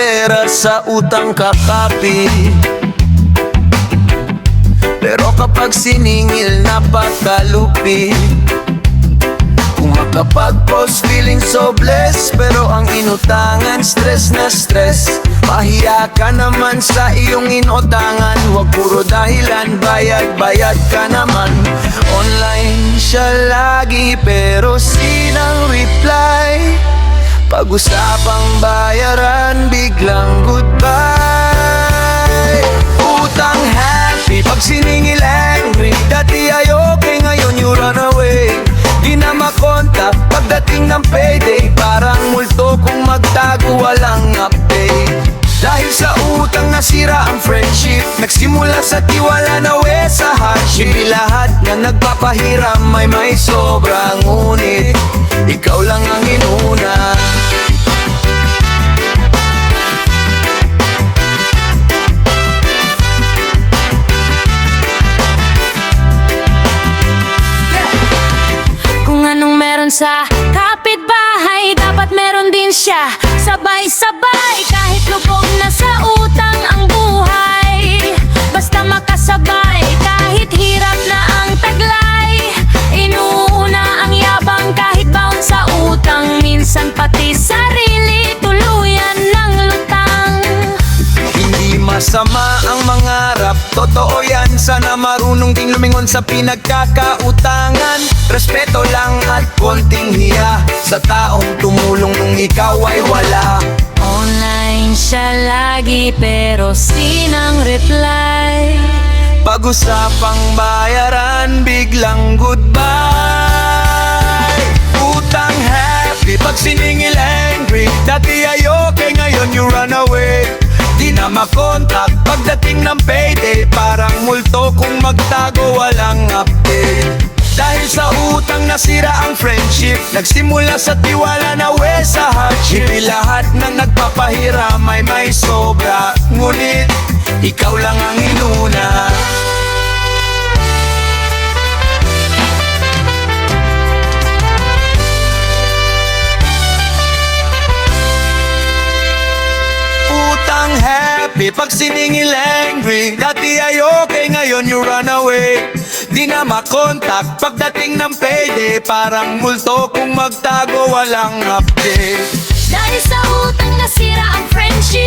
pera sa utang kakapi. Pero kapag siningil napakalupi. Kung makapag-post feeling so blessed, pero ang inutangan stress na stress. Pahiya ka naman sa iyong inutangan, huwag puro dahilan, bayad-bayad ka naman. Online siya lagi pero sinang reply. Pag-usapang bayaran, biglang goodbye. Utang happy, pag siningil angry. Dati ay okay, ngayon you run away. Di na makontak pagdating ng payday. Parang multo kung magtago, walang update. Dahil sa utang nasira ang friendship. Nagsimula sa tiwala na sa hardship. Hindi lahat na nagpapahiram may sobra. Ngunit ikaw lang ang inuna. Sa kapitbahay, dapat meron din siya. Sabay-sabay, kahit lubog na sa utang ang buhay. Basta makasabay, kahit hirap na ang taglay. Inuuna ang yabang kahit baon sa utang. Minsan pati sarili, tuluyan ng lutang. Hindi masama ang mangarap, totoo yan. Sana marunong ding lumingon sa pinagkakautangan. Respeto lang at konting hiya sa taong tumulong nung ikaw ay wala. Online siya lagi pero sinang reply. Pag-usapang bayaran, biglang goodbye. Utang happy, pag siningil angry. Dati ay okay, ngayon you run away. Di na makontak pagdating ng payday. Parang multo kung magtago, walang update. Dahil sa utang nasira ang friendship. Nagsimula sa tiwala na sa hardship. Hindi lahat na nagpapahiram ay may sobra. Ngunit ikaw lang ang inuna. Utang happy, pag siningil angry. Dati ay okay, ngayon you run away. Di na makontak pagdating ng payday. Parang multo kung magtago, walang update. Dahil sa utang nasira ang friendship.